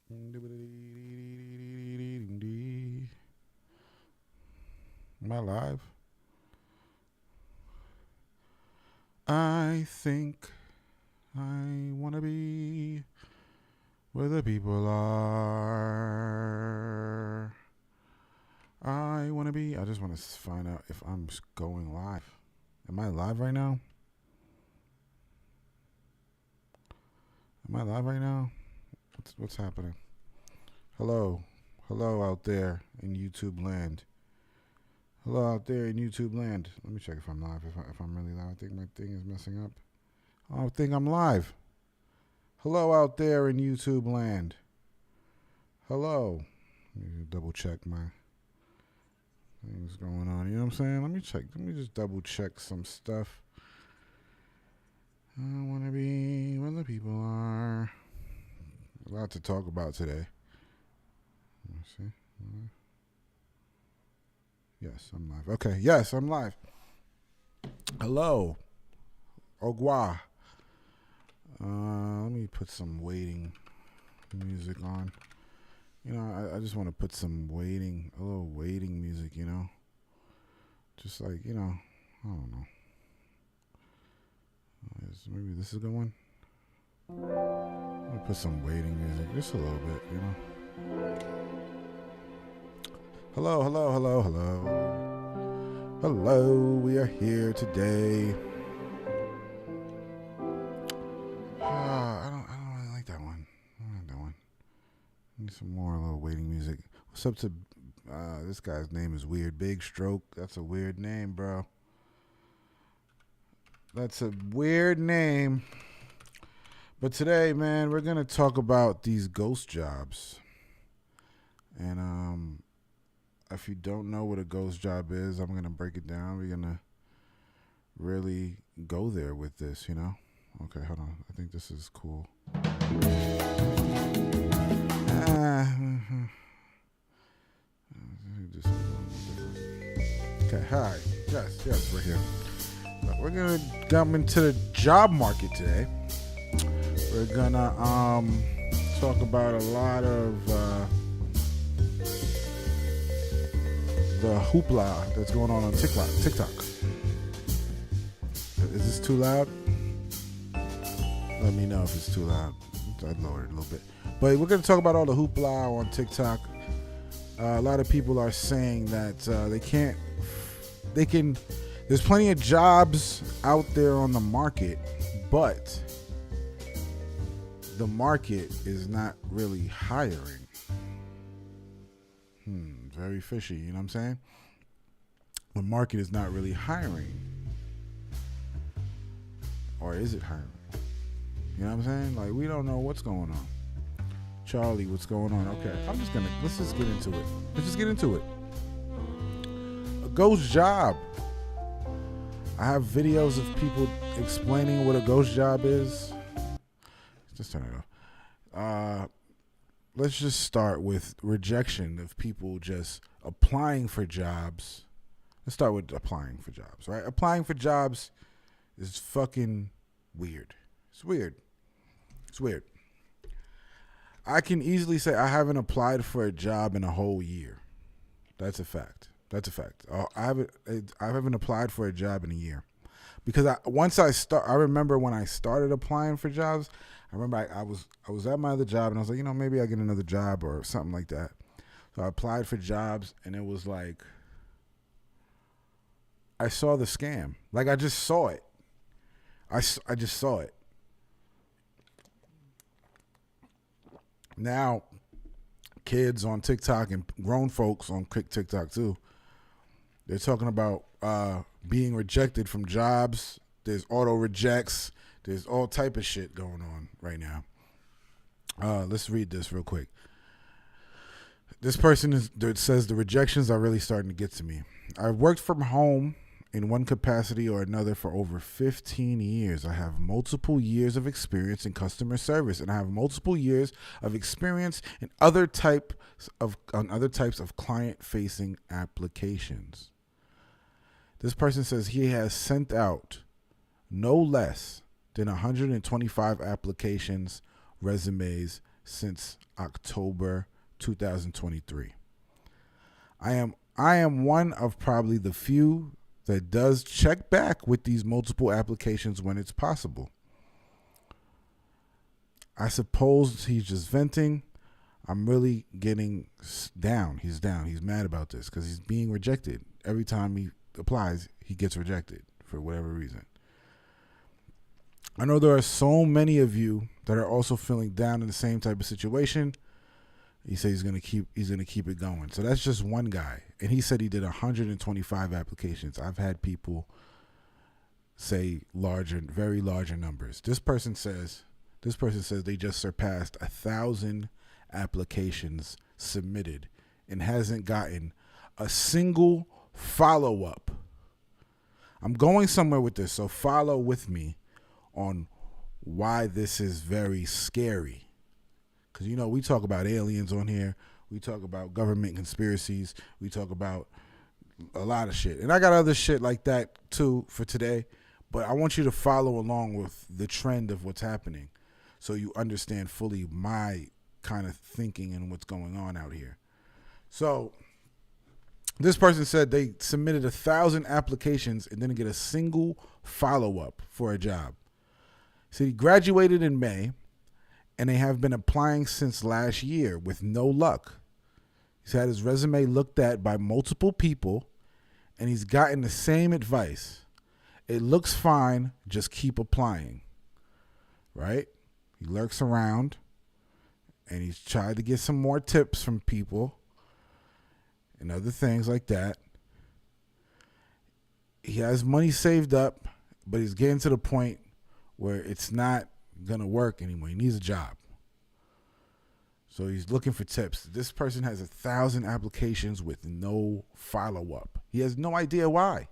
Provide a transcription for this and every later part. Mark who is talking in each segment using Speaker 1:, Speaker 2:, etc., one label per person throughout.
Speaker 1: Am I live? I think I want to be where the people are. I just want to find out if I'm going live. Am I live right now? Am I live right now? What's happening? Hello. Hello out there in YouTube land. Hello out there in YouTube land. Let me check if I'm live. If I'm really live. I think my thing is messing up. I don't think I'm live. Hello out there in YouTube land. Hello. Let me double check my things going on. You know what I'm saying? Let me check. Let me just double check some stuff. I want to be where the people are. A lot to talk about today. Let's see. Yes, I'm live. Okay, yes, I'm live. Hello. Ogwa. Let me put some waiting music on. You know, I just want to put some a little waiting music, you know. Just like, you know, I don't know. Maybe this is a good one. Let me put some waiting music, just a little bit, you know. Hello, hello, hello, hello. Hello, we are here today. I don't really like that one. I don't like that one. Need some more little waiting music. What's up to this guy's name is weird. Big Stroke. That's a weird name, bro. That's a weird name. But today, man, we're gonna talk about these ghost jobs. And if you don't know what a ghost job is, I'm gonna break it down. We're gonna really go there with this, you know. Okay, hold on. I think this is cool. Okay, hi. Yes, we're here. We're gonna jump into the job market today. We're gonna talk about a lot of the hoopla that's going on TikTok. Is this too loud? Let me know if it's too loud. I'd lower it a little bit. But we're going to talk about all the hoopla on TikTok. A lot of people are saying that there's plenty of jobs out there on the market, but the market is not really hiring. Very fishy, you know what I'm saying? The market is not really hiring. Or is it hiring? You know what I'm saying? Like, we don't know what's going on. Charlie, what's going on? Okay, let's just get into it. A ghost job. I have videos of people explaining what a ghost job is. Just turn it off. Let's just start with rejection of people just applying for jobs. Let's start with applying for jobs, right? Applying for jobs is fucking weird. It's weird. I can easily say I haven't applied for a job in a whole year. That's a fact. I haven't applied for a job in a year. Because I remember when I started applying for jobs, I remember I was at my other job and I was like, you know, maybe I get another job or something like that. So I applied for jobs and it was like, I saw the scam. Like, I just saw it. I just saw it. Now, kids on TikTok and grown folks on TikTok too, they're talking about being rejected from jobs. There's auto rejects. There's all type of shit going on right now. Let's read this real quick. This person says the rejections are really starting to get to me. I've worked from home in one capacity or another for over 15 years. I have multiple years of experience in customer service, and I have multiple years of experience in other types of client-facing applications. This person says he has sent out no less than 125 applications, resumes since October 2023. I am one of probably the few that does check back with these multiple applications when it's possible. I suppose he's just venting. I'm really getting down. He's down. He's mad about this because he's being rejected. Every time he applies, he gets rejected for whatever reason. I know there are so many of you that are also feeling down in the same type of situation. He said he's gonna keep it going. So that's just one guy, and he said he did 125 applications. I've had people say very larger numbers. This person says they just surpassed 1,000 applications submitted and hasn't gotten a single follow-up. I'm going somewhere with this, so follow with me on why this is very scary. Because, we talk about aliens on here. We talk about government conspiracies. We talk about a lot of shit. And I got other shit like that, too, for today. But I want you to follow along with the trend of what's happening so you understand fully my kind of thinking and what's going on out here. So this person said they submitted 1,000 applications and didn't get a single follow-up for a job. So he graduated in May, and they have been applying since last year with no luck. He's had his resume looked at by multiple people, and he's gotten the same advice. It looks fine, just keep applying. Right? He lurks around, and he's tried to get some more tips from people and other things like that. He has money saved up, but he's getting to the point where it's not going to work anymore. He needs a job. So he's looking for tips. This person has 1,000 applications with no follow-up. He has no idea why.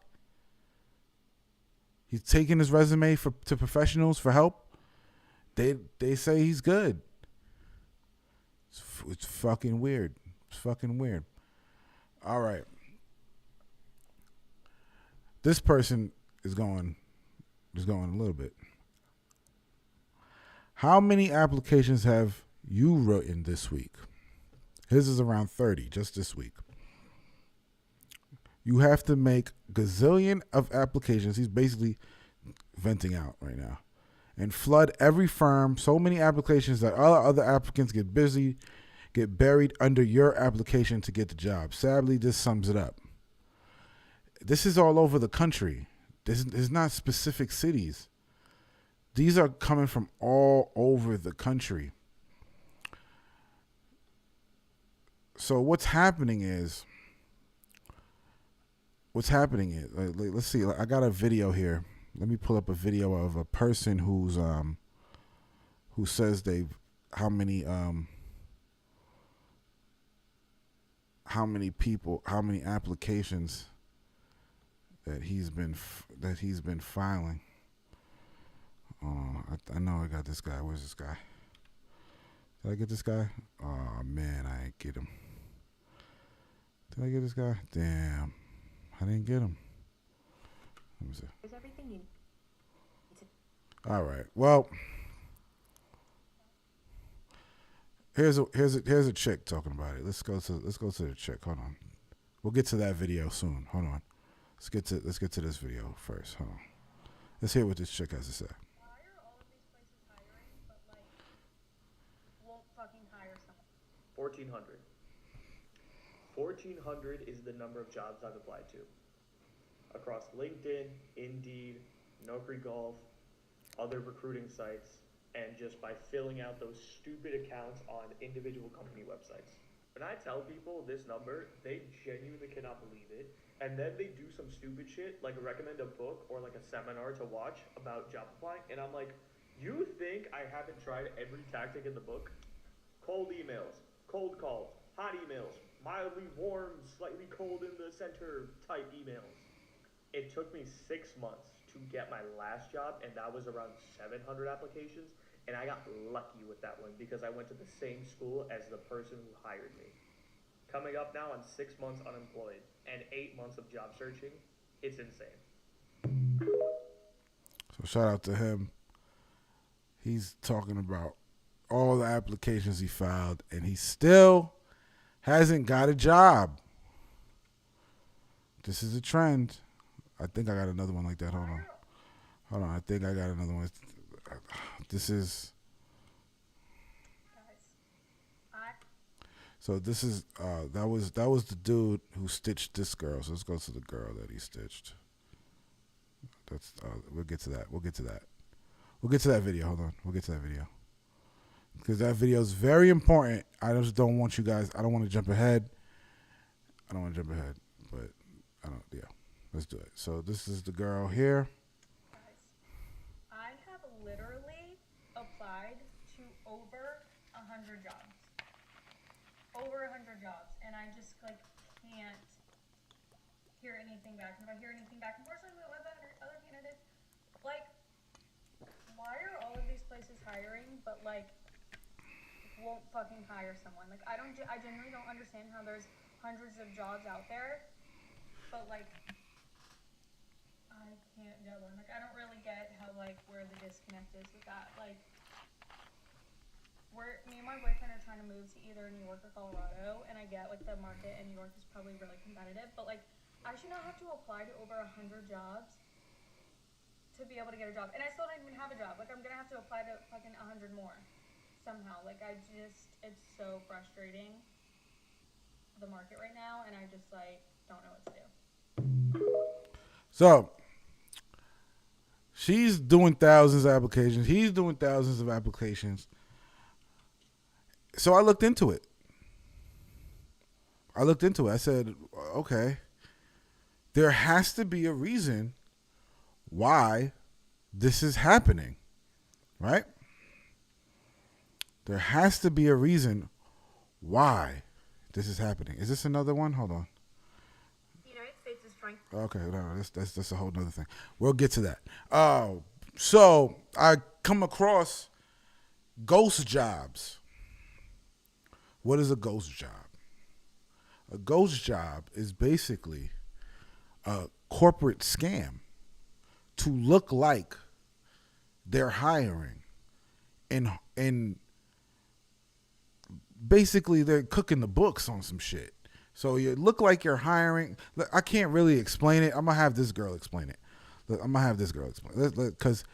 Speaker 1: He's taking his resume to professionals for help. They say he's good. It's fucking weird. It's fucking weird. All right. This person is going a little bit. How many applications have you written this week? His is around 30 just this week. You have to make gazillion of applications. He's basically venting out right now. And flood every firm. So many applications that all other applicants get buried under your application to get the job. Sadly, this sums it up. This is all over the country. This is not specific cities. These are coming from all over the country. So what's happening is, let's see. I got a video here. Let me pull up a video of a person who says how many applications that he's been filing. I know I got this guy. Where's this guy? Did I get this guy? Oh man, I ain't get him. Did I get this guy? Damn, I didn't get him. Let me see. There's everything you need. All right. Well, here's a chick talking about it. Let's go to the chick. Hold on. We'll get to that video soon. Hold on. Let's get to this video first. Hold on. Let's hear what this chick has to say.
Speaker 2: Why are all of these places hiring, but won't fucking hire someone?
Speaker 3: 1,400. 1,400 is the number of jobs I've applied to. Across LinkedIn, Indeed, Naukri Golf, other recruiting sites, and just by filling out those stupid accounts on individual company websites. When I tell people this number, they genuinely cannot believe it. And then they do some stupid shit, like recommend a book or like a seminar to watch about job applying. And I'm like, you think I haven't tried every tactic in the book? Cold emails, cold calls, hot emails, mildly warm, slightly cold in the center type emails. It took me 6 months to get my last job, and that was around 700 applications. And I got lucky with that one because I went to the same school as the person who hired me. Coming up now on 6 months unemployed and 8 months of job searching, it's insane.
Speaker 1: So shout out to him. He's talking about all the applications he filed, and he still hasn't got a job. This is a trend. I think I got another one like that. Hold on. I think I got another one. This is. So this is that was the dude who stitched this girl. So let's go to the girl that he stitched. That's we'll get to that. We'll get to that video. Hold on. We'll get to that video. Because that video is very important. I just don't want you guys. I don't want to jump ahead. But I don't. Yeah, let's do it. So this is the girl here.
Speaker 2: I have literally applied to over 100 jobs. Over 100 jobs, and I just like can't hear anything back. And if I hear anything back, unfortunately, with other candidates, like, why are all of these places hiring, but like won't fucking hire someone? Like, I genuinely don't understand how there's hundreds of jobs out there, but like I can't get one. Like, I don't really get how like where the disconnect is with that. Like, me and my boyfriend are trying to move to either New York or Colorado, and I get like the market in New York is probably really competitive, but like I should not have to apply to over 100 jobs to be able to get a job, and I still don't even have a job. Like, I'm gonna have to apply to fucking 100 more somehow. Like, it's so frustrating, the market right now, and I just like don't know what to do.
Speaker 1: So she's doing thousands of applications. He's doing thousands of applications. So I looked into it. I said, okay, there has to be a reason why this is happening, right? There has to be a reason why this is happening. Is this another one? Hold on.
Speaker 2: The United States is trying.
Speaker 1: Okay, no, that's a whole nother thing. We'll get to that. So I come across ghost jobs. What is a ghost job? A ghost job is basically a corporate scam to look like they're hiring, and basically they're cooking the books on some shit. So you look like you're hiring. I can't really explain it. I'm gonna have this girl explain it. Because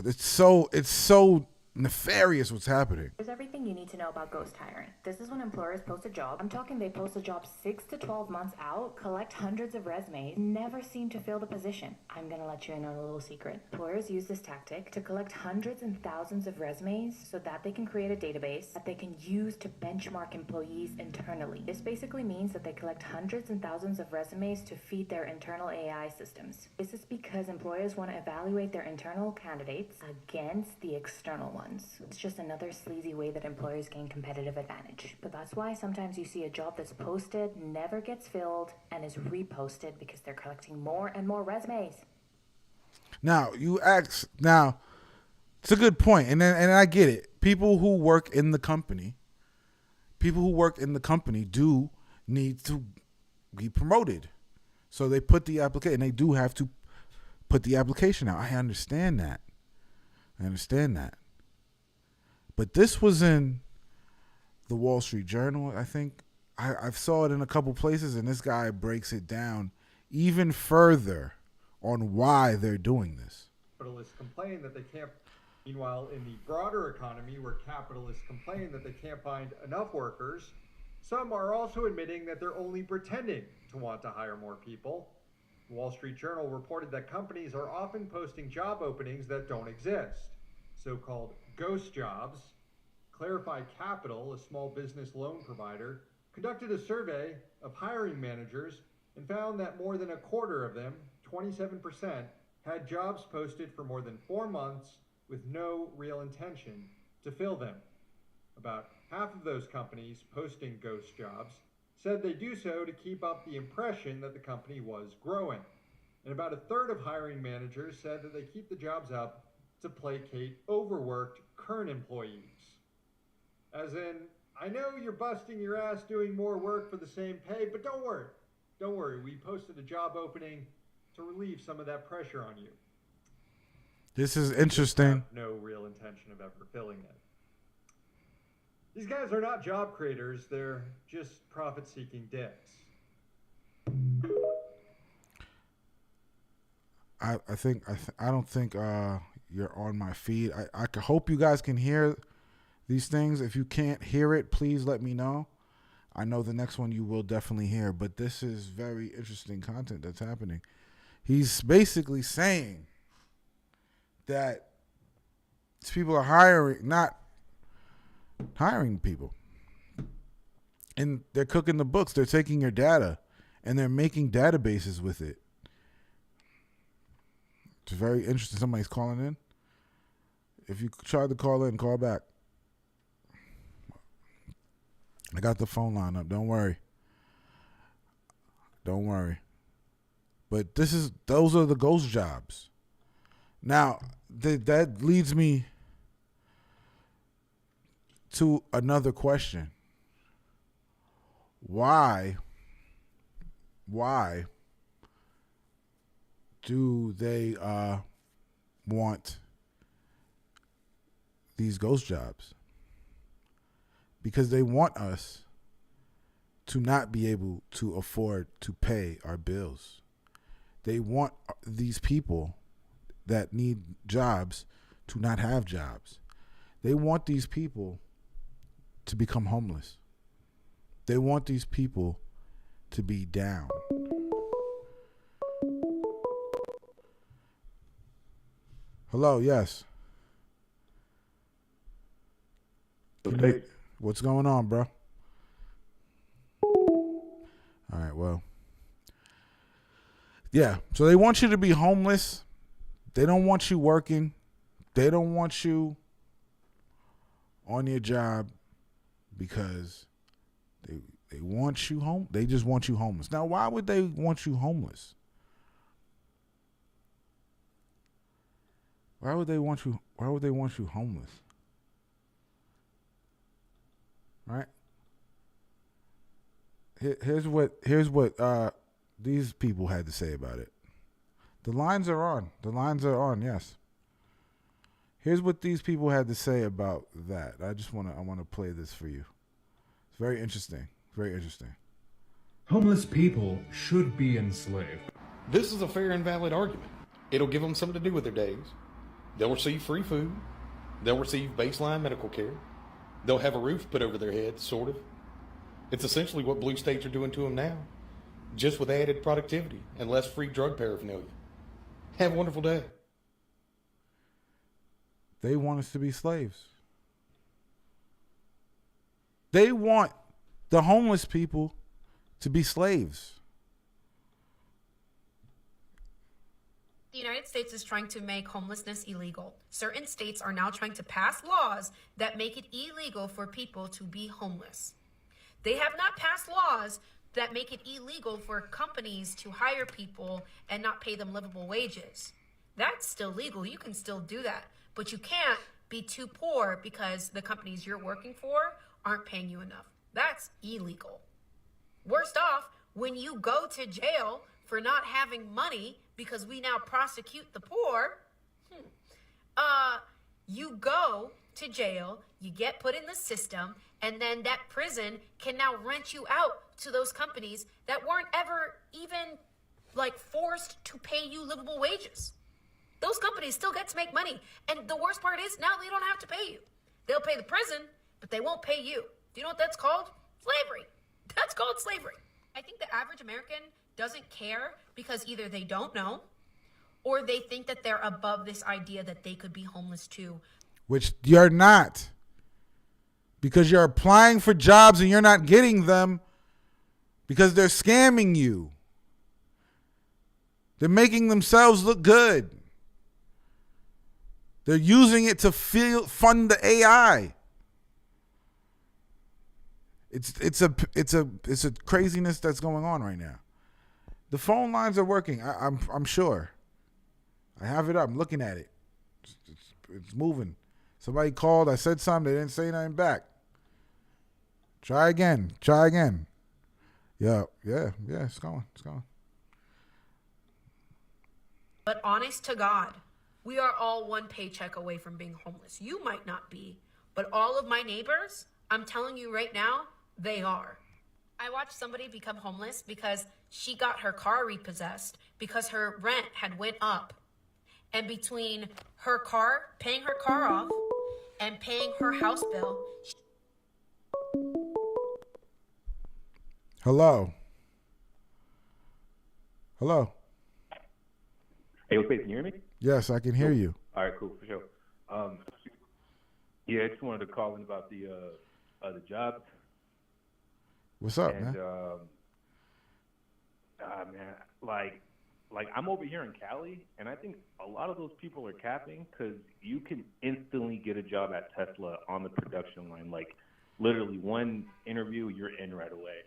Speaker 1: it's so nefarious what's happening.
Speaker 4: Here's everything you need to know about ghost hiring. This is when employers post a job. I'm talking they post a job 6 to 12 months out, collect hundreds of resumes, never seem to fill the position. I'm gonna let you in on a little secret. Employers use this tactic to collect hundreds and thousands of resumes so that they can create a database that they can use to benchmark employees internally. This basically means that they collect hundreds and thousands of resumes to feed their internal AI systems. This is because employers want to evaluate their internal candidates against the external ones. It's just another sleazy way that employers gain competitive advantage. But that's why sometimes you see a job that's posted, never gets filled, and is reposted because they're collecting more and more resumes.
Speaker 1: Now, it's a good point, and I get it. People who work in the company do need to be promoted. So they put the application, they do have to put the application out. I understand that. But this was in the Wall Street Journal, I think. I saw it in a couple places, and this guy breaks it down even further on why they're doing this.
Speaker 5: Capitalists complain that they can't. Meanwhile, in the broader economy, where capitalists complain that they can't find enough workers, some are also admitting that they're only pretending to want to hire more people. The Wall Street Journal reported that companies are often posting job openings that don't exist, so-called ghost jobs. Clarify Capital, a small business loan provider, conducted a survey of hiring managers and found that more than a quarter of them, 27%, had jobs posted for more than 4 months with no real intention to fill them. About half of those companies posting ghost jobs said they do so to keep up the impression that the company was growing. And about a third of hiring managers said that they keep the jobs up to placate overworked current employees. As in, I know you're busting your ass doing more work for the same pay, but don't worry, we posted a job opening to relieve some of that pressure on you.
Speaker 1: This is
Speaker 5: They just
Speaker 1: interesting.
Speaker 5: have no real intention of ever filling it. These guys are not job creators, they're just profit-seeking dicks.
Speaker 1: I don't think you're on my feed. I hope you guys can hear these things. If you can't hear it, please let me know. I know the next one you will definitely hear, but this is very interesting content that's happening. He's basically saying that people are not hiring people. And they're cooking the books. They're taking your data and they're making databases with it. It's very interesting. Somebody's calling in. If you tried to call in, call back. I got the phone line up. Don't worry. Don't worry. But those are the ghost jobs. Now, that leads me to another question. Why do they want these ghost jobs? Because they want us to not be able to afford to pay our bills. They want these people that need jobs to not have jobs. They want these people to become homeless. They want these people to be down. Hello, yes. What's going on, bro? All right, well. Yeah, so they want you to be homeless. They don't want you working. They don't want you on your job because they want you home. They just want you homeless. Now, why would they want you homeless? Why would they want you homeless? Right? Here's what these people had to say about it. The lines are on. Yes. Here's what these people had to say about that. I want to play this for you. It's very interesting. Very interesting.
Speaker 6: Homeless people should be enslaved.
Speaker 7: This is a fair and valid argument. It'll give them something to do with their days. They'll receive free food. They'll receive baseline medical care. They'll have a roof put over their heads, sort of. It's essentially what blue states are doing to them now, just with added productivity and less free drug paraphernalia. Have a wonderful day.
Speaker 1: They want us to be slaves. They want the homeless people to be slaves.
Speaker 8: The United States is trying to make homelessness illegal. Certain states are now trying to pass laws that make it illegal for people to be homeless. They have not passed laws that make it illegal for companies to hire people and not pay them livable wages. That's still legal. You can still do that. But you can't be too poor because the companies you're working for aren't paying you enough. That's illegal. Worst off, when you go to jail for not having money because we now prosecute the poor, you go to jail, you get put in the system, and then that prison can now rent you out to those companies that weren't ever even forced to pay you livable wages. Those companies still get to make money. And the worst part is now they don't have to pay you. They'll pay the prison, but they won't pay you. Do you know what that's called? Slavery. That's called slavery. I think the average American doesn't care because either they don't know or they think that they're above this idea that they could be homeless too.
Speaker 1: Which you're not. Because you're applying for jobs and you're not getting them because they're scamming you. They're making themselves look good. They're using it to fund the AI. It's a craziness that's going on right now. The phone lines are working. I'm sure. I have it up. I'm looking at it. It's moving. Somebody called. I said something. They didn't say nothing back. Try again. Yeah. It's going.
Speaker 8: But honest to God, We are all one paycheck away from being homeless. You might not be, but all of my neighbors, I'm telling you right now, they are. I watched somebody become homeless because she got her car repossessed because her rent had went up. And between her car, paying her car off, and paying her house bill.
Speaker 1: Hello. Hello.
Speaker 9: Hey, wait, can you hear me?
Speaker 1: Yes, I can hear you.
Speaker 9: All right, cool, for sure. Yeah, I just wanted to call in about the job.
Speaker 1: What's up,
Speaker 9: And,
Speaker 1: man?
Speaker 9: man, like I'm over here in Cali, and I think a lot of those people are capping because you can instantly get a job at Tesla on the production line. Like, literally one interview, you're in right away.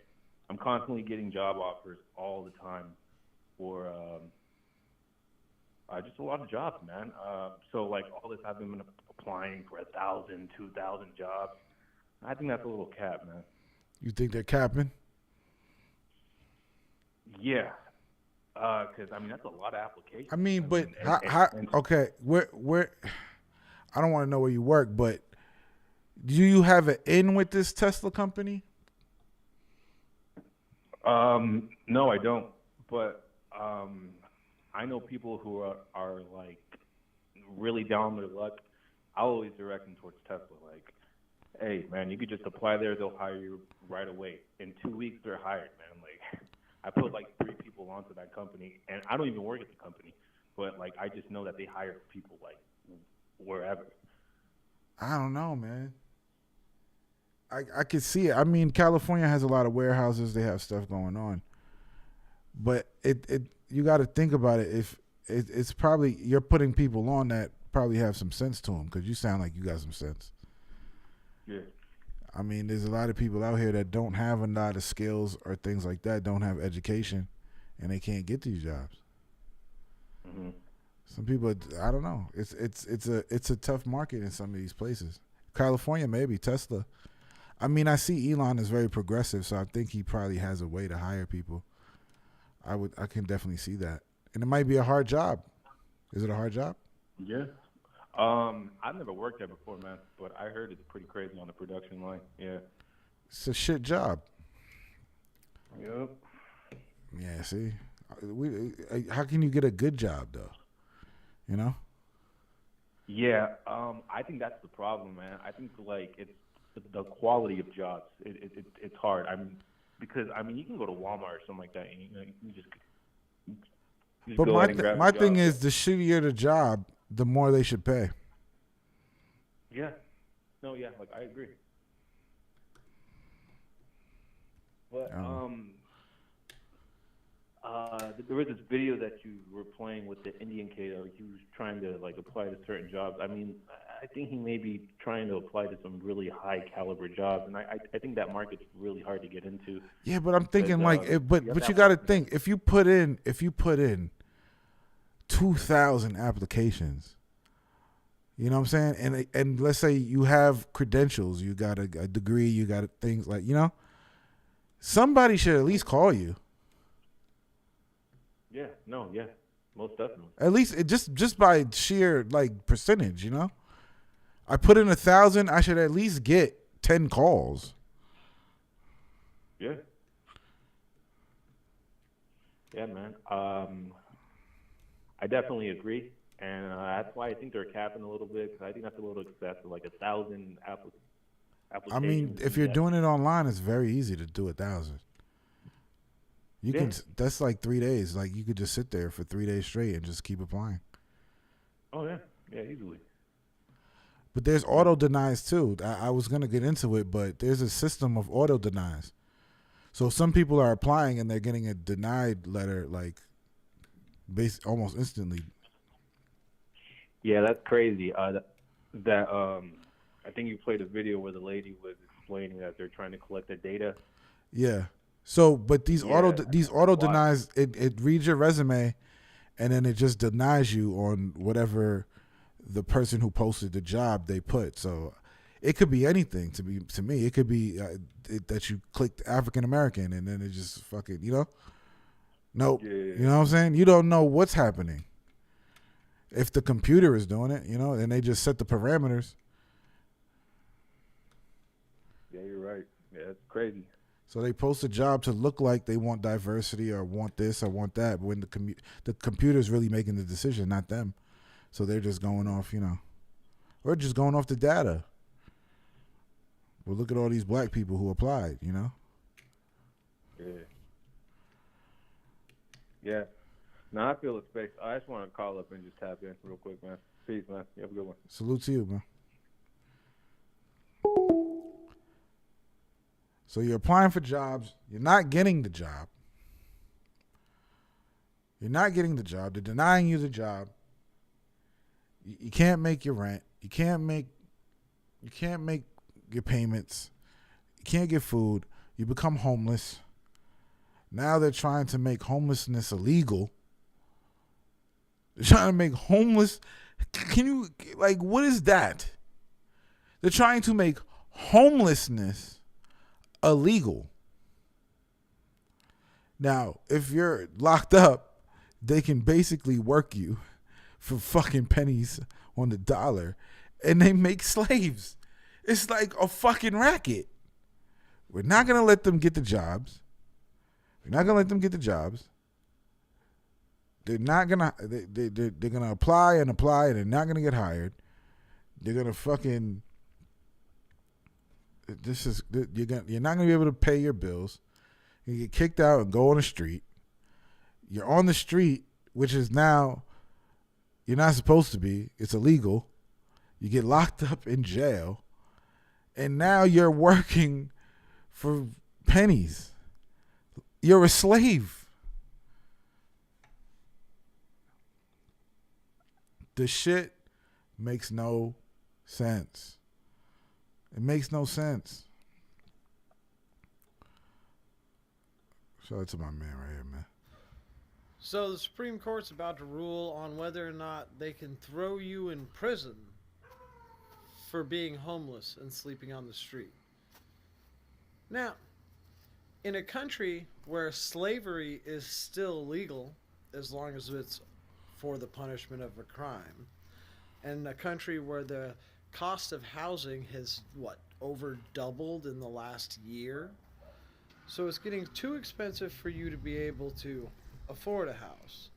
Speaker 9: I'm constantly getting job offers all the time for just a lot of jobs, man. So, like, all this, I've been applying for 1,000, 2,000 jobs. I think that's a little cap, man.
Speaker 1: You think they're capping?
Speaker 9: Yeah. Because, I mean, that's a lot of applications.
Speaker 1: I mean, but
Speaker 9: and
Speaker 1: okay, where I don't want to know where you work, but do you have an in with this Tesla company?
Speaker 9: No, I don't. But I know people who are like really down their luck. I always direct them towards Tesla. Like, hey, man, you could just apply there. They'll hire you right away. In 2 weeks, they're hired, man. Like, I put like 3 people onto that company, and I don't even work at the company, but like I just know that they hire people like wherever.
Speaker 1: I don't know, man. I could see it. I mean, California has a lot of warehouses. They have stuff going on, but it you got to think about it. If it's probably you're putting people on that probably have some sense to them because you sound like you got some sense.
Speaker 9: Yeah.
Speaker 1: I mean, there's a lot of people out here that don't have a lot of skills or things like that, don't have education, and they can't get these jobs.
Speaker 9: Mm-hmm.
Speaker 1: Some people, I don't know. It's a tough market in some of these places. California, maybe Tesla. I mean, I see Elon is very progressive, so I think he probably has a way to hire people. I can definitely see that, and it might be a hard job. Is it a hard job?
Speaker 9: Yeah. I've never worked there before, man, but I heard it's pretty crazy on the production line. Yeah.
Speaker 1: It's a shit job.
Speaker 9: Yep.
Speaker 1: Yeah. See, how can you get a good job though? You know.
Speaker 9: Yeah. I think that's the problem, man. I think like it's the quality of jobs. It's hard. I mean, because I mean you can go to Walmart or something like that, and you just
Speaker 1: But
Speaker 9: go ahead and grab
Speaker 1: my
Speaker 9: a job.
Speaker 1: thing is, the shittier the job, the more they should pay.
Speaker 9: Yeah. No, yeah, like I agree. But there was this video that you were playing with the Indian kid. He was trying to like apply to certain jobs. I mean, I think he may be trying to apply to some really high caliber jobs, and I think that market's really hard to get into.
Speaker 1: Yeah, but I'm thinking
Speaker 9: Because,
Speaker 1: but you got to think if you put in 2,000 applications, you know what I'm saying, and let's say you have credentials, you got a degree, you got things like somebody should at least call you.
Speaker 9: Yeah, no, yeah, most definitely.
Speaker 1: At least just by sheer like percentage, I put in 1,000, I should at least get 10 calls.
Speaker 9: Yeah. Yeah, man. I definitely agree, and that's why I think they're capping a little bit. 'Cause I think that's a little excessive, like 1,000 applications.
Speaker 1: I mean, if you're doing it online, it's very easy to do 1,000. You can. That's like 3 days. Like you could just sit there for 3 days straight and just keep applying.
Speaker 9: Oh yeah, yeah, easily.
Speaker 1: But there's auto denies too. I was gonna get into it, but there's a system of auto denies. So some people are applying and they're getting a denied letter like almost instantly.
Speaker 9: Yeah, that's crazy. I think you played a video where the lady was explaining that they're trying to collect the data.
Speaker 1: Yeah. So, but these auto denies, it reads your resume, and then it just denies you on whatever the person who posted the job they put. So, it could be anything to me. It could be that you clicked African American, and then it just fucking nope.
Speaker 9: Yeah.
Speaker 1: You know what I'm saying? You don't know what's happening. If the computer is doing it, and they just set the parameters.
Speaker 9: Yeah, you're right. Yeah, it's crazy.
Speaker 1: So they post a job to look like they want diversity or want this or want that, but when the computer's really making the decision, not them. So they're just going off, or just going off the data. Well, look at all these black people who applied,
Speaker 9: Yeah. Yeah. No, I feel the space. I just want to call up and just tap in real quick, man. Peace, man. You have a good one.
Speaker 1: Salute to you, man. So you're applying for jobs. You're not getting the job. They're denying you the job. You can't make your rent. You can't make your payments. You can't get food. You become homeless. Now they're trying to make homelessness illegal. They're trying to make homeless. What is that? They're trying to make homelessness illegal. Now, if you're locked up, they can basically work you for fucking pennies on the dollar, and they make slaves. It's like a fucking racket. We're not going to let them get the jobs. They're not gonna. They're gonna apply, and they're not gonna get hired. They're gonna fucking. You're not gonna be able to pay your bills. You get kicked out and go on the street. You're on the street, which is now. You're not supposed to be. It's illegal. You get locked up in jail, and now you're working for pennies. You're a slave. The shit makes no sense. It makes no sense. Shout out to my man right here, man.
Speaker 10: So the Supreme Court's about to rule on whether or not they can throw you in prison for being homeless and sleeping on the street. Now, in a country where slavery is still legal, as long as it's for the punishment of a crime, and a country where the cost of housing has, over doubled in the last year, so it's getting too expensive for you to be able to afford a house.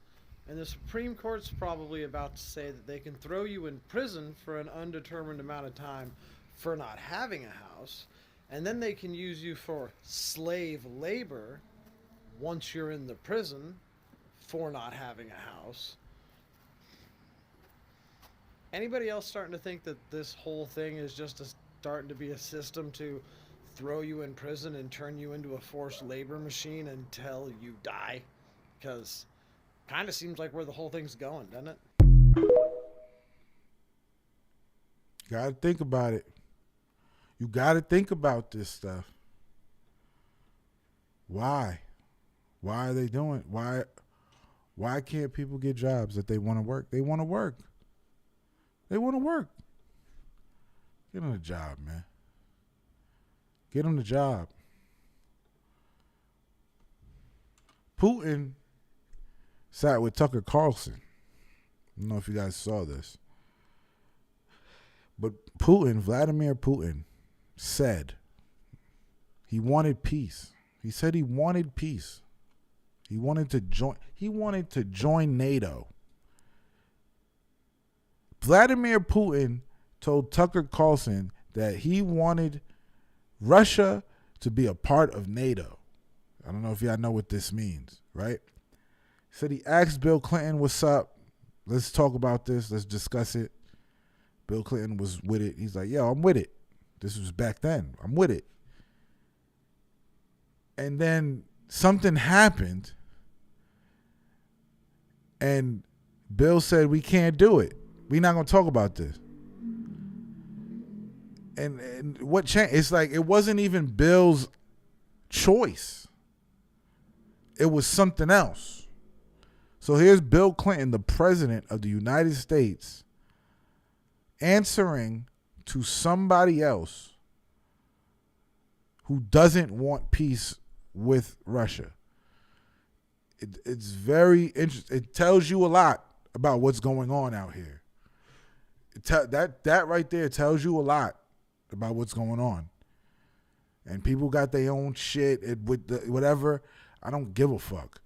Speaker 10: And the Supreme Court's probably about to say that they can throw you in prison for an undetermined amount of time for not having a house, and then they can use you for slave labor once you're in the prison for not having a house. Anybody else starting to think that this whole thing is just starting to be a system to throw you in prison and turn you into a forced labor machine until you die? Because kind of seems like where the whole thing's going, doesn't it?
Speaker 1: Gotta think about it. You gotta think about this stuff. Why? Why are they doing? Why can't people get jobs that they want to work? They want to work. They want to work. Get them a job, man. Get them the job. Putin sat with Tucker Carlson. I don't know if you guys saw this. But Vladimir Putin, said he wanted peace. He said he wanted peace. He wanted to join NATO. Vladimir Putin told Tucker Carlson that he wanted Russia to be a part of NATO. I don't know if y'all know what this means, right? He said he asked Bill Clinton, what's up? Let's talk about this. Let's discuss it. Bill Clinton was with it. He's like, yo, I'm with it. This was back then. I'm with it. And then something happened. And Bill said, we can't do it. We're not going to talk about this. And what changed? It's like it wasn't even Bill's choice. It was something else. So here's Bill Clinton, the president of the United States, answering to somebody else who doesn't want peace with Russia. It's very interesting. It tells you a lot about what's going on out here. That right there tells you a lot about what's going on. And people got their own shit with whatever. I don't give a fuck.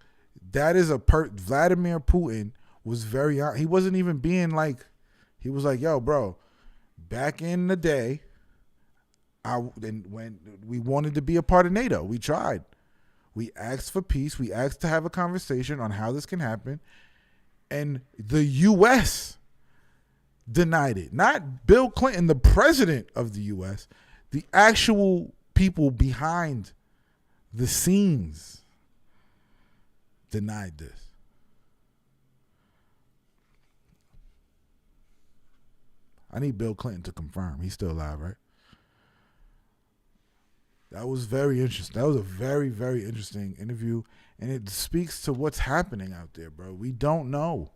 Speaker 1: That is Vladimir Putin was very, he wasn't even being like, he was like, yo, bro, back in the day, when we wanted to be a part of NATO, we tried. We asked for peace. We asked to have a conversation on how this can happen. And the U.S. denied it. Not Bill Clinton, the president of the U.S., the actual people behind the scenes denied this. I need Bill Clinton to confirm. He's still alive, right? That was very interesting. That was a very, very interesting interview. And it speaks to what's happening out there, bro. We don't know.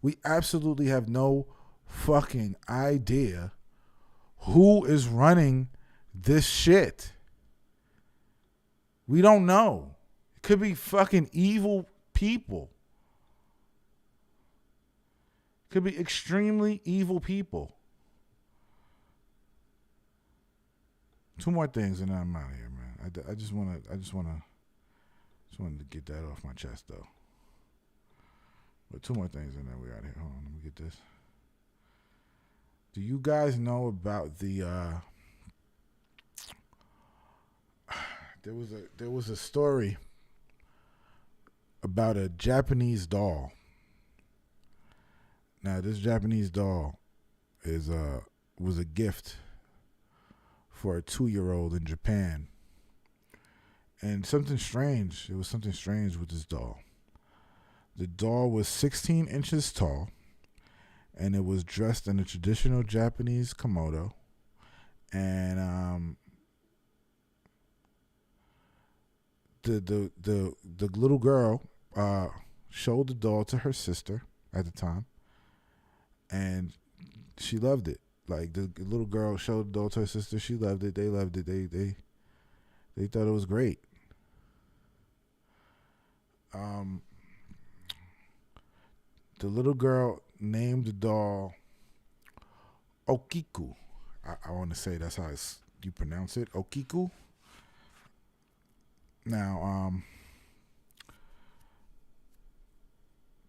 Speaker 1: We absolutely have no fucking idea who is running this shit. We don't know. It could be fucking evil people. It could be extremely evil people. 2 more things and then I'm out of here, man. I just wanted to get that off my chest though. But 2 more things and then we're out of here. Hold on, let me get this. Do you guys know about the there was a story about a Japanese doll. Now this Japanese doll was a gift for a 2-year-old in Japan. And there was something strange with this doll. The doll was 16 inches tall, and it was dressed in a traditional Japanese kimono. And the little girl showed the doll to her sister at the time, and she loved it. Like the little girl showed the doll to her sister, she loved it. They loved it. They thought it was great. The little girl named the doll Okiku. I want to say that's how you pronounce it, Okiku. Now,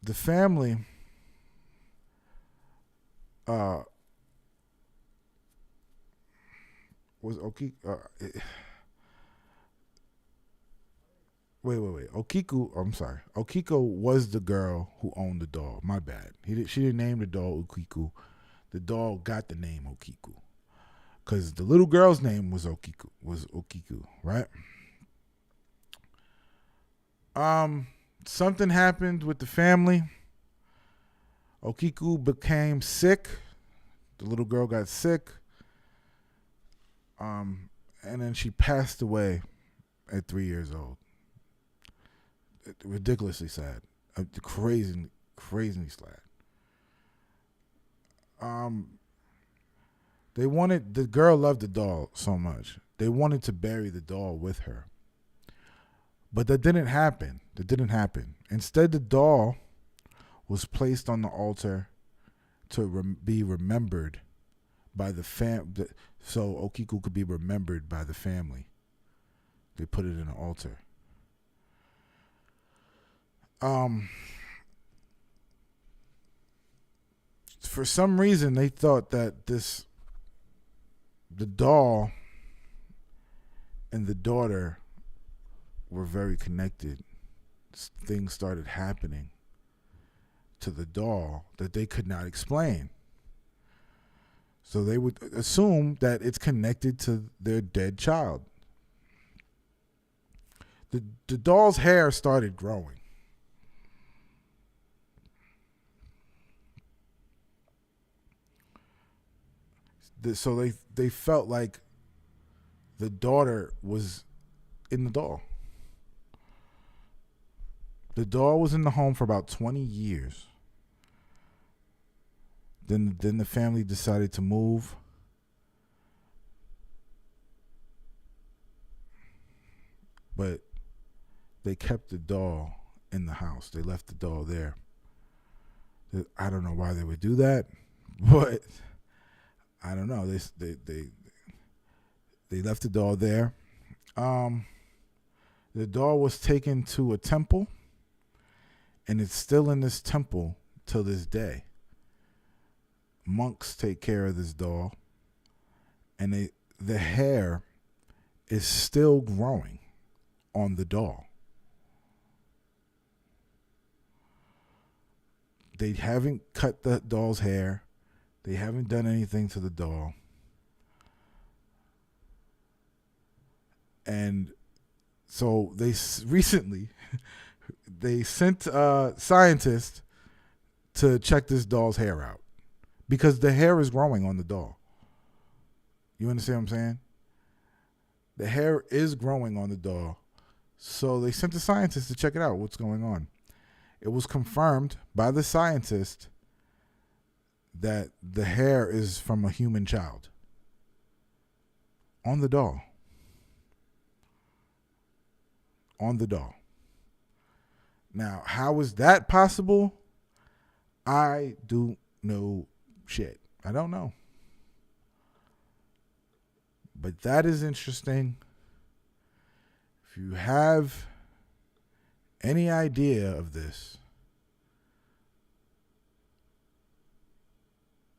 Speaker 1: the family was Okiku. Wait. Okiku. I'm sorry. Okiko was the girl who owned the doll. My bad. She didn't name the doll Okiku. The doll got the name Okiku because the little girl's name was Okiku, right? Something happened with the family. Okiku became sick. The little girl got sick. And then she passed away at 3 years old. Ridiculously sad. Crazy sad. The girl loved the doll so much. They wanted to bury the doll with her. But that didn't happen. Instead, the doll was placed on the altar to be remembered by the so Okiku could be remembered by the family. They put it in an altar. For some reason, they thought that the doll and the daughter were very connected. Things started happening to the doll that they could not explain. So they would assume that it's connected to their dead child. The doll's hair started growing. So they felt like the daughter was in the doll. The doll was in the home for about 20 years. Then the family decided to move. But they kept the doll in the house. They left the doll there. I don't know why they would do that, but I don't know. They left the doll there. The doll was taken to a temple, and it's still in this temple till this day. Monks take care of this doll, and the hair is still growing on the doll. They haven't cut the doll's hair. They haven't done anything to the doll. And so they recently, they sent scientists to check this doll's hair out because the hair is growing on the doll. You understand what I'm saying? The hair is growing on the doll. So they sent the scientists to check it out, what's going on. It was confirmed by the scientist that the hair is from a human child on the doll. On the doll. Now, how is that possible? I do know shit. I don't know. But that is interesting. If you have any idea of this,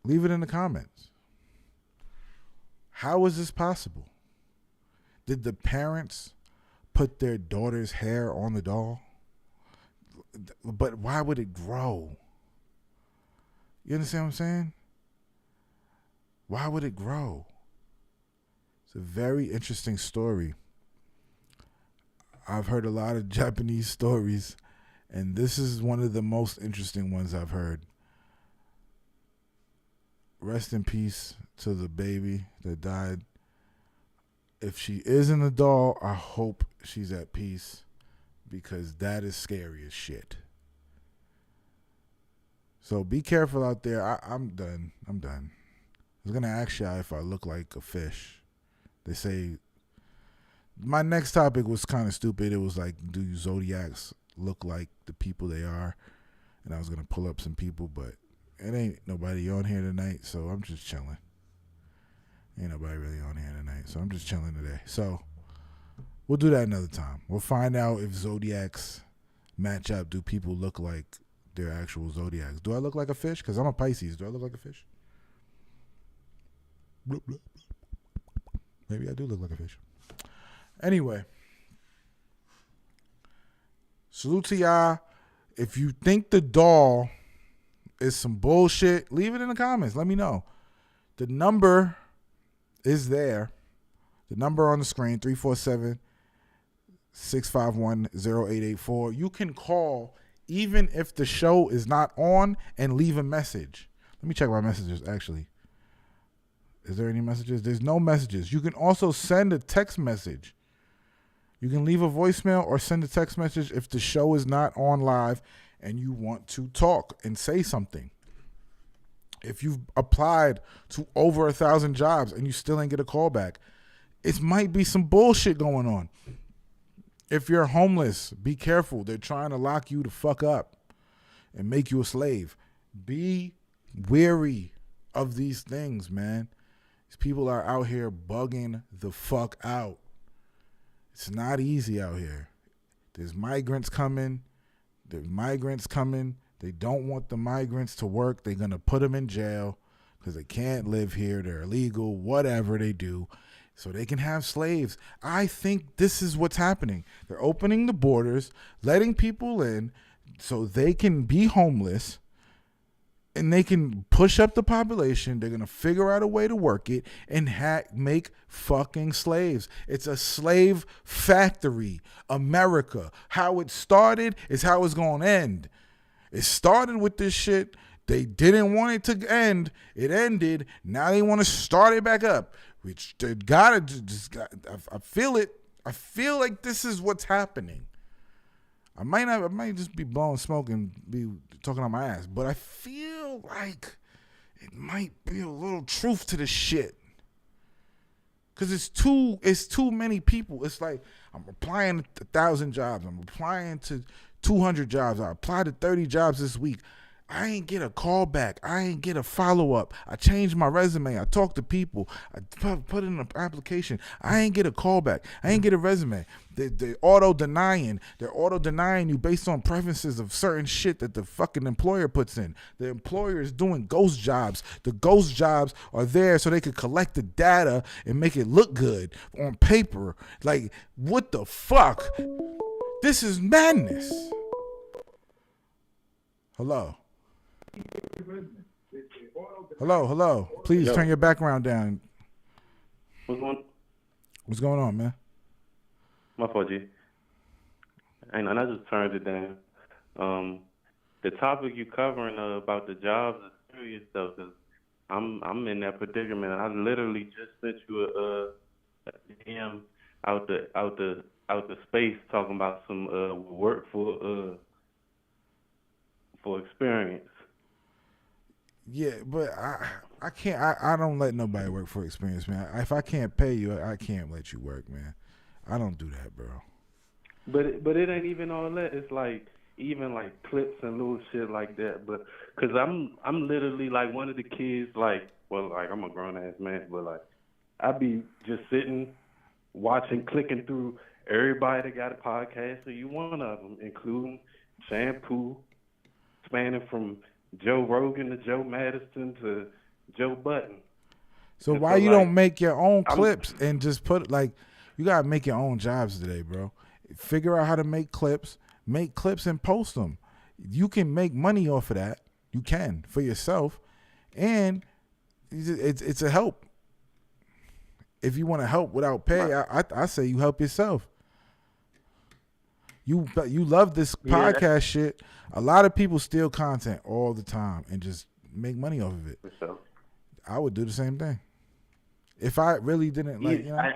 Speaker 1: leave it in the comments. How is this possible? Did the parents put their daughter's hair on the doll? But why would it grow? You understand what I'm saying? Why would it grow? It's a very interesting story. I've heard a lot of Japanese stories, and this is one of the most interesting ones I've heard. Rest in peace to the baby that died. If she is in the doll, I hope she's at peace, because that is scary as shit. So be careful out there. I'm done. I was going to ask y'all if I look like a fish. They say, my next topic was kind of stupid. It was like, do zodiacs look like the people they are? And I was going to pull up some people, but it ain't nobody on here tonight, so I'm just chilling. Ain't nobody really on here tonight, so I'm just chilling today. So we'll do that another time. We'll find out if zodiacs match up. Do people look like their actual zodiacs? Do I look like a fish? Because I'm a Pisces. Do I look like a fish? Maybe I do look like a fish. Anyway, salute to y'all. If you think the doll is some bullshit, leave it in the comments. Let me know. The number is there. The number on the screen, 347-651-0884. You can call even if the show is not on and leave a message. Let me check my messages, actually. Is there any messages? There's no messages. You can also send a text message. You can leave a voicemail or send a text message if the show is not on live and you want to talk and say something. If you've applied to over 1,000 jobs and you still ain't get a call back, it might be some bullshit going on. If you're homeless, be careful. They're trying to lock you the fuck up and make you a slave. Be wary of these things, man. These people are out here bugging the fuck out. It's not easy out here. There's migrants coming. They don't want the migrants to work. They're going to put them in jail because they can't live here. They're illegal, whatever they do, so they can have slaves. I think this is what's happening. They're opening the borders, letting people in so they can be homeless, and they can push up the population. They're going to figure out a way to work it and make fucking slaves. It's a slave factory. America. How it started is how it's going to end. It started with this shit. They didn't want it to end. It ended. Now they want to start it back up. Which they gotta just. I feel it. I feel like this is what's happening. I might just be blowing smoke and be talking on my ass, but I feel like it might be a little truth to this shit. Cause it's too many people. It's like I'm applying to 1,000 jobs. I'm applying to 200 jobs. I applied to 30 jobs this week. I ain't get a call back. I ain't get a follow up. I changed my resume. I talked to people. I put in an application. I ain't get a call back. I ain't get a resume. They're auto denying. They're auto denying you based on preferences of certain shit that the fucking employer puts in. The employer is doing ghost jobs. The ghost jobs are there so they could collect the data and make it look good on paper. Like, what the fuck? This is madness. Hello. Hello. Please turn your background down.
Speaker 9: What's
Speaker 1: going on, man?
Speaker 9: My fault, G. And I just turned it down. The topic you covering about the jobs is serious though, cause I'm in that predicament. I literally just sent you a DM out the space talking about some work for experience.
Speaker 1: Yeah, but I can't. I don't let nobody work for experience, man. If I can't pay you, I can't let you work, man. I don't do that, bro.
Speaker 9: But it ain't even all that. It's like even like clips and little shit like that. But cause I'm literally like one of the kids. Like I'm a grown ass man, but like I be just sitting, watching, clicking through everybody that got a podcast. So you one of them, including Shampoo, spanning from Joe Rogan to Joe Madison to Joe Button.
Speaker 1: So why you don't make your own clips and just put like you gotta make your own jobs today, bro. Figure out how to make clips and post them. You can make money off of that. You can for yourself, and it's a help. If you want to help without pay, I say you help yourself. You love this podcast shit. A lot of people steal content all the time and just make money off of it.
Speaker 9: For sure.
Speaker 1: I would do the same thing. If I really didn't like, you know.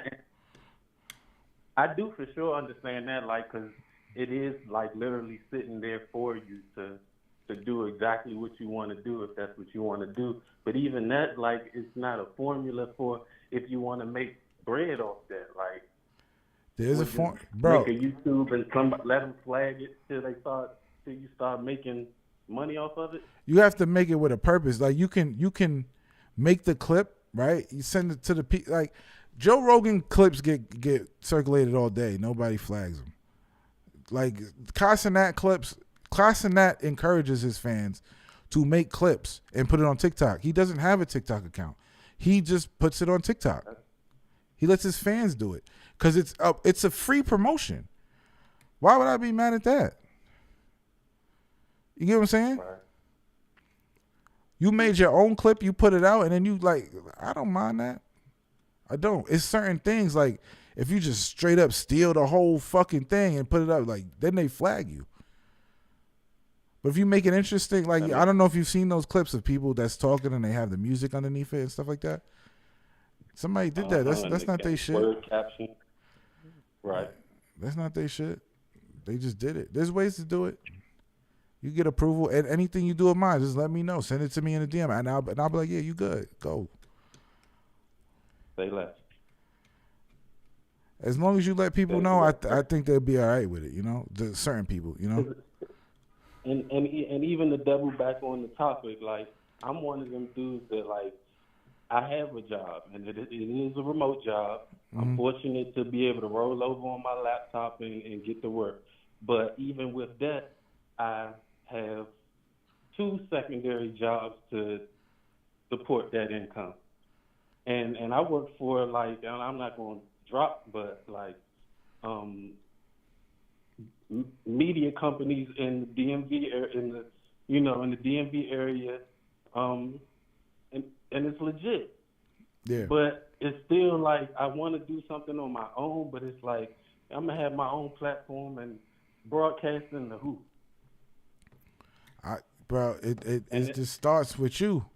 Speaker 9: I do for sure understand that, like, because it is like literally sitting there for you to do exactly what you want to do if that's what you want to do. But even that, like, it's not a formula for if you want to make bread off that. Like,
Speaker 1: there's a form, bro.
Speaker 9: Make a YouTube and let them flag it till you start making money off of it.
Speaker 1: You have to make it with a purpose. Like you can make the clip, right? You send it to the people. Like Joe Rogan clips get circulated all day. Nobody flags them. Like Casanat clips, Casanat encourages his fans to make clips and put it on TikTok. He doesn't have a TikTok account. He just puts it on TikTok. He lets his fans do it because it's a free promotion. Why would I be mad at that? You get what I'm saying?
Speaker 9: Right.
Speaker 1: You made your own clip, you put it out, and then you like, I don't mind that. I don't. It's certain things like if you just straight up steal the whole fucking thing and put it up, like then they flag you. But if you make it interesting, like I don't know if you've seen those clips of people that's talking and they have the music underneath it and stuff like that. Somebody did that. That's not their shit.
Speaker 9: Word caption. Right.
Speaker 1: That's not their shit. They just did it. There's ways to do it. You get approval, and anything you do of mine, just let me know. Send it to me in a DM, and I'll be like, yeah, you good. Go.
Speaker 9: Say less.
Speaker 1: As long as you let people know, I think they'll be all right with it. You know, certain people. You know.
Speaker 9: And even to double back on the topic, like I'm one of them dudes that like I have a job, and it is a remote job. Mm-hmm. I'm fortunate to be able to roll over on my laptop and get to work. But even with that, I have 2 secondary jobs to support that income. And I work for like, and I'm not going to drop, but like media companies in the DMV in the DMV area, and it's legit.
Speaker 1: Yeah.
Speaker 9: But it's still like I want to do something on my own, but it's like I'm gonna have my own platform and broadcasting the hoop.
Speaker 1: Bro, it just starts with you.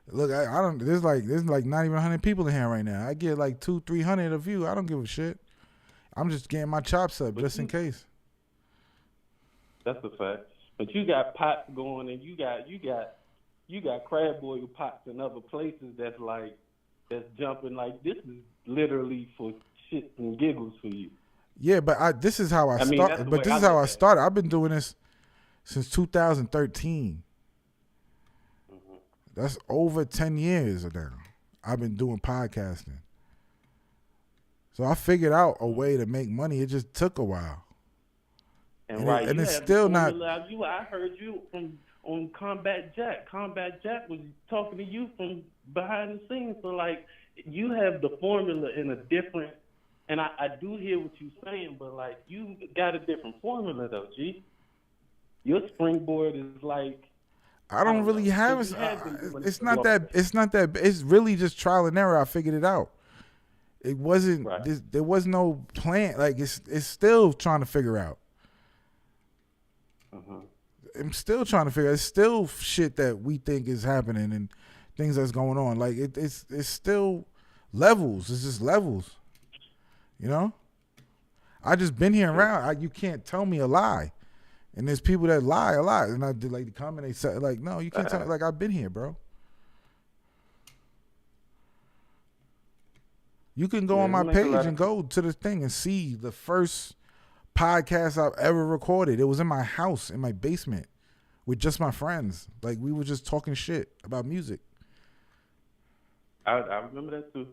Speaker 1: Look, I don't. There's like not even 100 people in here right now. I get like 200-300 of you. I don't give a shit. I'm just getting my chops up just in case.
Speaker 9: That's a fact. But you got pots going, and you got crab boil pots in other places that's jumping. Like this is literally for shits and giggles for you.
Speaker 1: Yeah, but this is how I started. But this is how I started. I've been doing this since 2013. That's over 10 years now. I've been doing podcasting. So I figured out a way to make money. It just took a while.
Speaker 9: And,
Speaker 1: And
Speaker 9: right,
Speaker 1: it- and
Speaker 9: you
Speaker 1: it's
Speaker 9: have
Speaker 1: still
Speaker 9: the
Speaker 1: not-
Speaker 9: formula. I heard you on Combat Jack. Combat Jack was talking to you from behind the scenes. So like, you have the formula in a different. And I do hear what you're saying, but like, you got a different formula though, G. Your springboard is like.
Speaker 1: I don't really
Speaker 9: know,
Speaker 1: have
Speaker 9: 'cause
Speaker 1: it.
Speaker 9: you have been doing
Speaker 1: It's
Speaker 9: it
Speaker 1: not
Speaker 9: long.
Speaker 1: that. It's not that. It's really just trial and error. I figured it out. It wasn't.
Speaker 9: Right.
Speaker 1: There was no plan. Like it's still trying to figure out.
Speaker 9: Uh-huh.
Speaker 1: I'm still trying to figure. It's still shit that we think is happening and things that's going on. Like it's still levels. It's just levels. You know. I just been here around. You can't tell me a lie. And there's people that lie a lot. And I did like the comment. They said like, no, you can't tell me. Like I've been here, bro. You can go on my page and go to the thing and see the first podcast I've ever recorded. It was in my house, in my basement, with just my friends. Like we were just talking shit about music.
Speaker 9: I remember that too.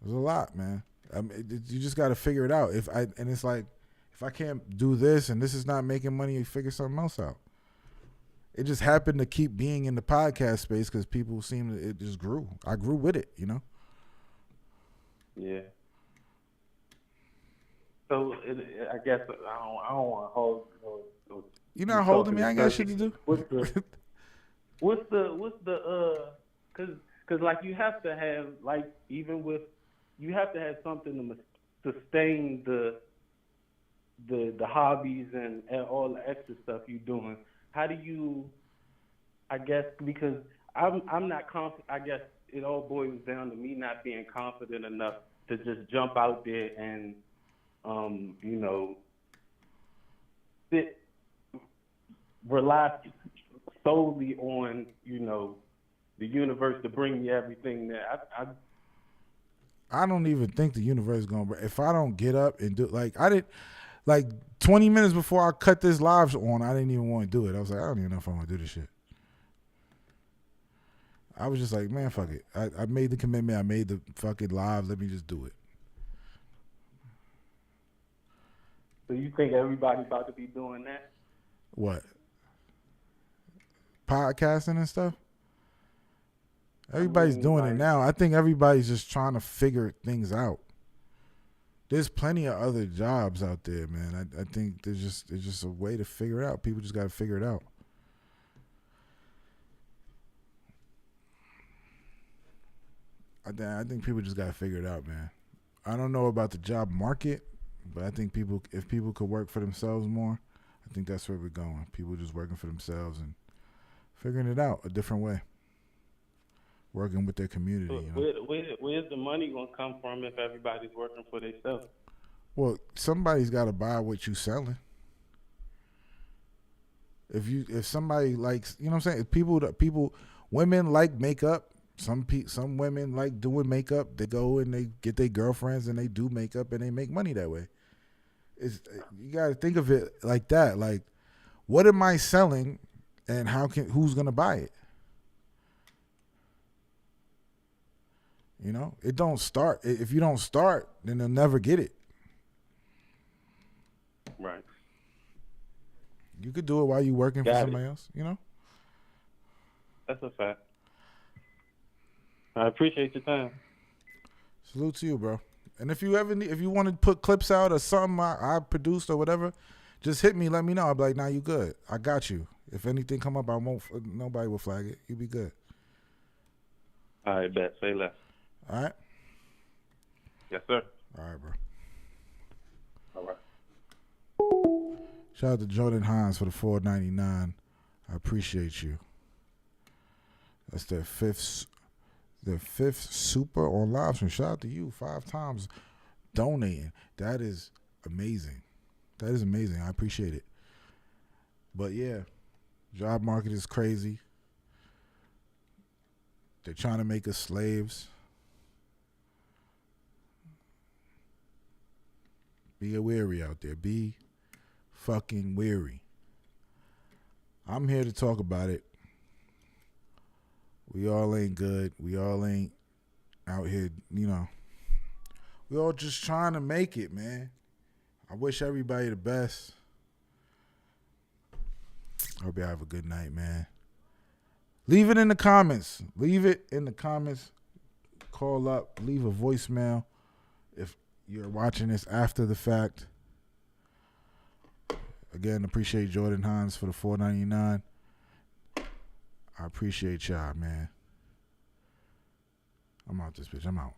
Speaker 1: It was a lot, man. I mean, you just got to figure it out. And it's like, if I can't do this and this is not making money, you figure something else out. It just happened to keep being in the podcast space because people it just grew. I grew with it, you know.
Speaker 9: Yeah. So I guess I don't want to hold.
Speaker 1: You're not holding me. I ain't got shit to do.
Speaker 9: What's the cause like you have to have like even with you have to have something to sustain the hobbies and all the extra stuff you're doing. How do you? I guess because I'm not confident. I guess it all boils down to me not being confident enough to just jump out there and rely solely on the universe to bring me everything that
Speaker 1: I don't even think the universe is gonna. If I don't get up and do I did, 20 minutes before I cut this live on, I didn't even want to do it. I was like, I don't even know if I want to do this shit. I was just like, man, fuck it. I made the commitment. I made the fucking live. Let me just do it.
Speaker 9: So you think everybody about to be doing that?
Speaker 1: What? Podcasting and stuff? Everybody's doing it now. I think everybody's just trying to figure things out. There's plenty of other jobs out there, man. I think there's just a way to figure it out. People just got to figure it out. I think people just got to figure it out, man. I don't know about the job market, but I think if people could work for themselves more, I think that's where we're going. People just working for themselves and figuring it out a different way. Working with their community.
Speaker 9: Where's the money gonna come from if everybody's working for themselves?
Speaker 1: Well, somebody's got to buy what you selling. If somebody likes, you know what I'm saying? Women like makeup. Some women like doing makeup. They go and they get their girlfriends and they do makeup and they make money that way. You got to think of it like that. Like, what am I selling, and who's gonna buy it? You know, it don't start. If you don't start, then they'll never get it.
Speaker 9: Right.
Speaker 1: You could do it while you're working for somebody else. You know.
Speaker 9: That's a fact. I appreciate your time.
Speaker 1: Salute to you, bro. And if you want to put clips out or something I produced or whatever, just hit me. Let me know. I'll be like, nah, you good. I got you. If anything come up, nobody will flag it. You be good.
Speaker 9: All right, bet. Say less.
Speaker 1: All right.
Speaker 9: Yes, sir.
Speaker 1: All right, bro.
Speaker 9: All right.
Speaker 1: Shout out to Jordan Hines for the $4.99. I appreciate you. That's their fifth super on live stream. Shout out to you 5 times donating. That is amazing. That is amazing. I appreciate it. But yeah, job market is crazy. They're trying to make us slaves. Be wary out there. Be fucking wary. I'm here to talk about it. We all ain't good. We all ain't out here, you know. We all just trying to make it, man. I wish everybody the best. Hope y'all have a good night, man. Leave it in the comments. Leave it in the comments. Call up. Leave a voicemail if you're watching this after the fact. Again, appreciate Jordan Hines for the $4.99. I appreciate y'all, man. I'm out this bitch. I'm out.